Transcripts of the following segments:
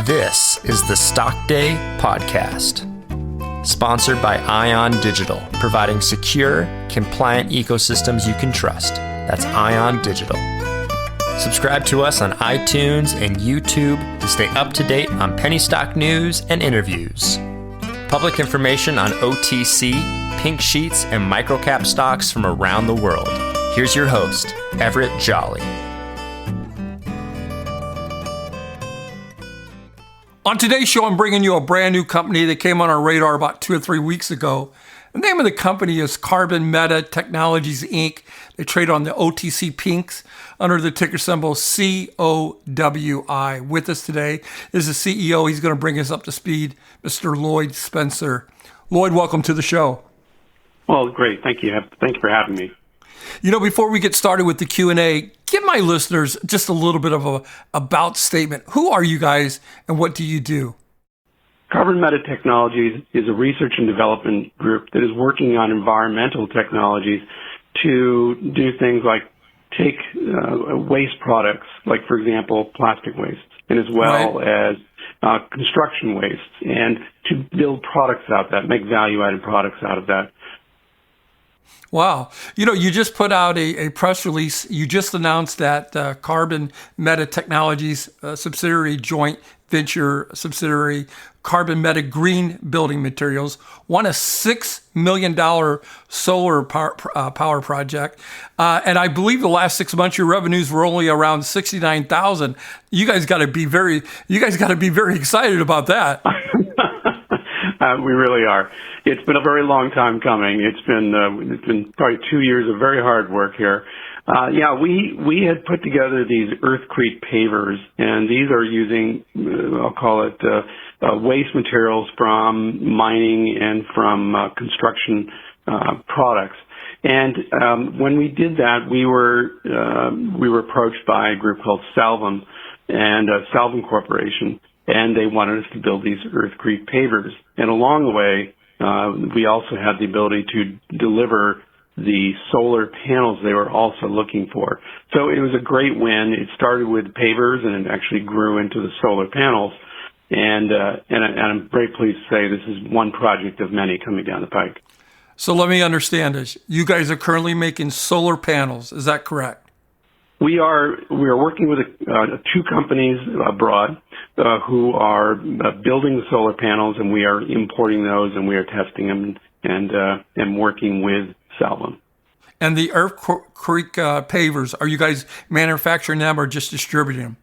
This is the Stock Day Podcast, sponsored by Ion Digital, providing secure, compliant ecosystems you can trust. That's Ion Digital. Subscribe to us on iTunes and YouTube to stay up to date on penny stock news and interviews. Public information on OTC, pink sheets, and microcap stocks from around the world. Here's your host, Everett Jolly. On today's show, I'm bringing you a brand new company that came on our radar about 2 or 3 weeks ago. The name of the company is CarbonMeta Technologies Inc. They trade on the OTC Pinks under the ticker symbol COWI. With us today is the CEO. He's going to bring us up to speed, Mr. Lloyd Spencer. Lloyd, welcome to the show. Well, great. Thank you. Thank you for having me. You know, before we get started with the Q&A, give my listeners just a little bit of a about statement. Who are you guys and what do you do? CarbonMeta Technologies is a research and development group that is working on environmental technologies to do things like take waste products, like, for example, plastic waste, and as well as construction waste, and to build products out of that, make value-added products out of that. Wow. You know, you just put out a press release. You just announced that CarbonMeta Technologies subsidiary, joint venture subsidiary, CarbonMeta Green Building Materials, won a $6 million solar power project. And I believe the last 6 months, your revenues were only around $69,000. You guys got to be very excited about that. We really are. It's been a very long time coming. It's been probably 2 years of very hard work here. We had put together these earthcrete pavers, and these are using, I'll call it, waste materials from mining and from construction products. And when we did that, we were approached by a group called Salvum and Salvum Corporation, and they wanted us to build these earthcrete pavers. And along the way, we also had the ability to deliver the solar panels they were also looking for. So it was a great win. It started with pavers and it actually grew into the solar panels. And I'm very pleased to say this is one project of many coming down the pike. So let me understand this. You guys are currently making solar panels. Is that correct? We are working with two companies abroad who are building the solar panels, and we are importing those, and we are testing them and working with Salvum. And the earthcrete pavers, are you guys manufacturing them or just distributing them?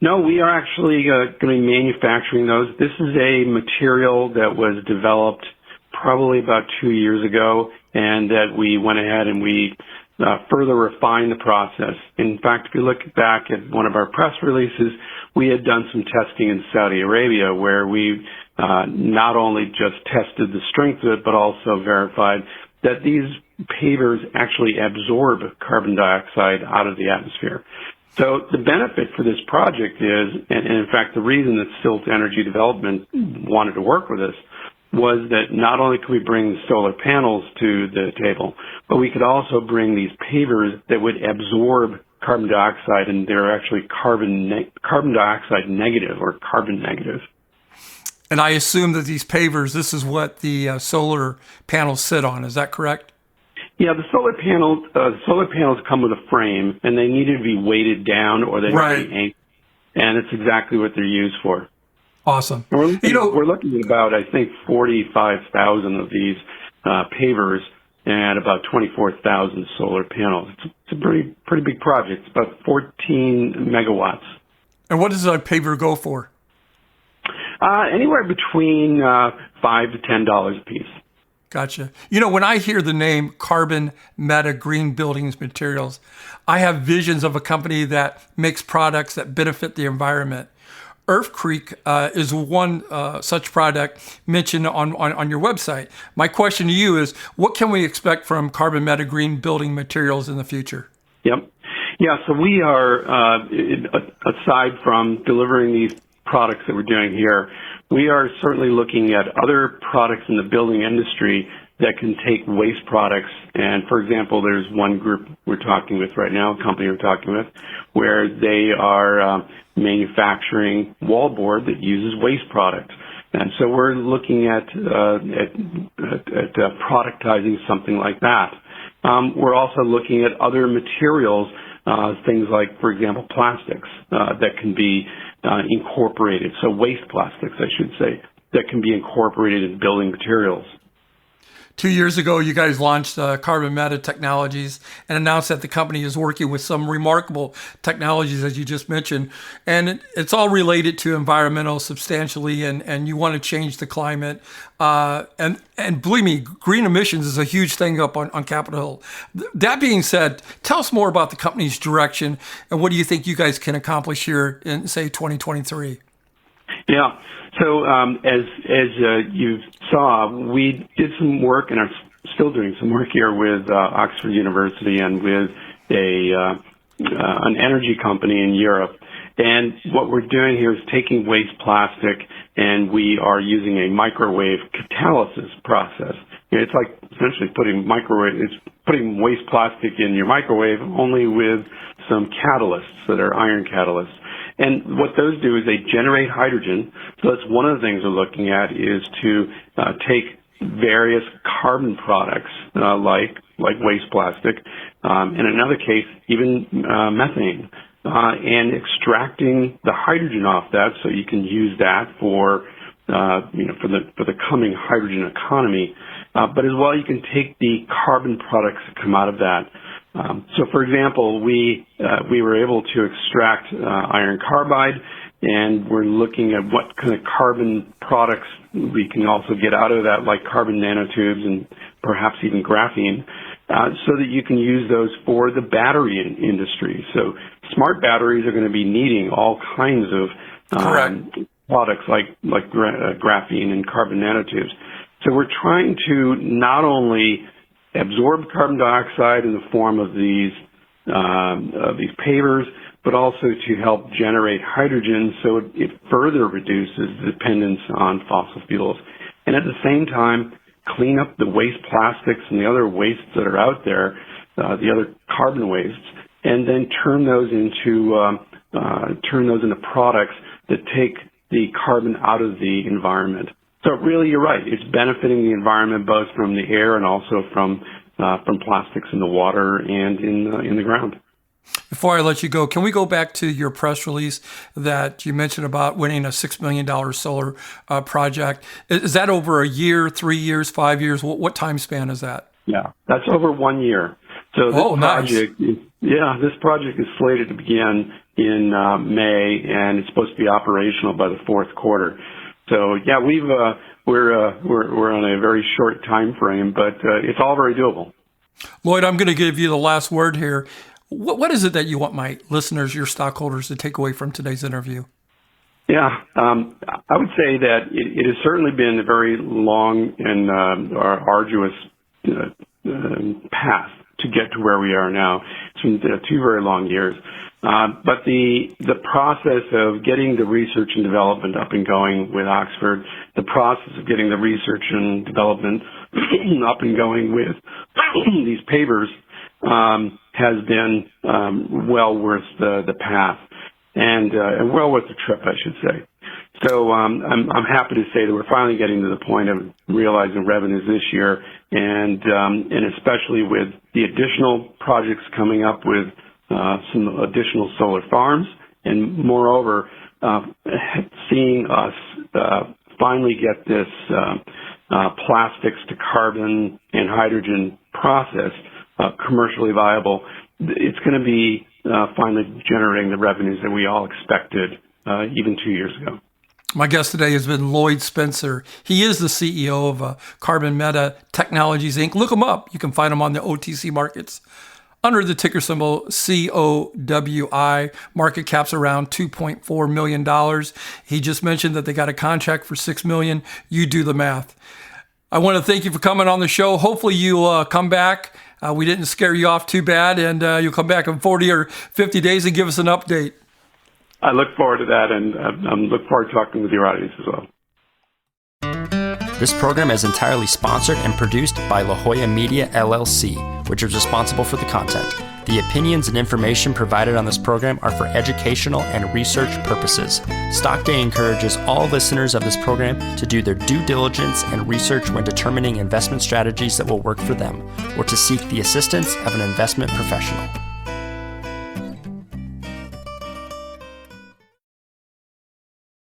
No, we are actually going to be manufacturing those. This is a material that was developed probably about 2 years ago, and that we went ahead and we further refine the process. In fact, if you look back at one of our press releases, we had done some testing in Saudi Arabia where we not only just tested the strength of it, but also verified that these pavers actually absorb carbon dioxide out of the atmosphere. So the benefit for this project is, and in fact the reason that Silt Energy Development wanted to work with us, was that not only could we bring the solar panels to the table, but we could also bring these pavers that would absorb carbon dioxide, and they're actually carbon dioxide negative or carbon negative. And I assume that these pavers, this is what the solar panels sit on. Is that correct? Yeah, the solar panels come with a frame, and they need to be weighted down or they need to be anchored, and it's exactly what they're used for. Awesome. We're looking at about, I think, 45,000 of these pavers and about 24,000 solar panels. It's a pretty big project. It's about 14 megawatts. And what does a paver go for? Anywhere between $5 to $10 a piece. Gotcha. You know, when I hear the name CarbonMeta Green Buildings Materials, I have visions of a company that makes products that benefit the environment. Earthcrete is one such product mentioned on your website. My question to you is, what can we expect from CarbonMeta Green Building Materials in the future? Yep. Yeah, so we are, aside from delivering these products that we're doing here, we are certainly looking at other products in the building industry that can take waste products. And for example, there's one group we're talking with right now, a company we're talking with, where they are manufacturing wallboard that uses waste products. And so we're looking at productizing something like that. We're also looking at other materials, things like, for example, plastics that can be incorporated. So waste plastics, I should say, that can be incorporated in building materials. 2 years ago, you guys launched CarbonMeta Technologies and announced that the company is working with some remarkable technologies, as you just mentioned. And it's all related to environmental substantially, and you want to change the climate. And believe me, green emissions is a huge thing up on Capitol Hill. That being said, tell us more about the company's direction and what do you think you guys can accomplish here in, say, 2023? Yeah. So as you saw, we did some work and are still doing some work here with Oxford University and with an energy company in Europe. And what we're doing here is taking waste plastic and we are using a microwave catalysis process. It's like essentially putting waste plastic in your microwave, only with some catalysts that are iron catalysts. And what those do is they generate hydrogen. So that's one of the things we're looking at, is to take various carbon products like waste plastic, in another case even methane, and extracting the hydrogen off that, so you can use that for the coming hydrogen economy. But as well, you can take the carbon products that come out of that. So, for example, we were able to extract iron carbide, and we're looking at what kind of carbon products we can also get out of that, like carbon nanotubes and perhaps even graphene, so that you can use those for the battery industry. So smart batteries are going to be needing all kinds of products like graphene and carbon nanotubes. So we're trying to not only absorb carbon dioxide in the form of these pavers, but also to help generate hydrogen, so it further reduces the dependence on fossil fuels. And at the same time, clean up the waste plastics and the other wastes that are out there, the other carbon wastes, and then turn those into products that take the carbon out of the environment. So really, you're right. It's benefiting the environment both from the air and also from plastics in the water and in the ground. Before I let you go, can we go back to your press release that you mentioned about winning a $6 million solar project? Is that over a year, 3 years, 5 years? What time span is that? Yeah, that's over 1 year. So this project is slated to begin in May, and it's supposed to be operational by the fourth quarter. So yeah, we're on a very short time frame, but it's all very doable. Lloyd, I'm going to give you the last word here. What is it that you want my listeners, your stockholders, to take away from today's interview? Yeah, I would say that it has certainly been a very long and arduous path to get to where we are now. It's been 2 very long years. But the process of getting the research and development up and going with Oxford, the process of getting the research and development up and going with these pavers has been well worth the path and well worth the trip, I should say. So I'm happy to say that we're finally getting to the point of realizing revenues this year, and especially with the additional projects coming up with some additional solar farms, and moreover, seeing us finally get this plastics to carbon and hydrogen process commercially viable. It's going to be finally generating the revenues that we all expected even 2 years ago. My guest today has been Lloyd Spencer. He is the CEO of CarbonMeta Technologies Inc. Look him up. You can find him on the OTC markets under the ticker symbol COWI. Market cap's around $2.4 million. He just mentioned that they got a contract for $6 million. You do the math. I want to thank you for coming on the show. Hopefully you'll come back. We didn't scare you off too bad, and you'll come back in 40 or 50 days and give us an update. I look forward to that, and I look forward to talking with your audience as well. This program is entirely sponsored and produced by La Jolla Media, LLC, which is responsible for the content. The opinions and information provided on this program are for educational and research purposes. Stock Day encourages all listeners of this program to do their due diligence and research when determining investment strategies that will work for them, or to seek the assistance of an investment professional.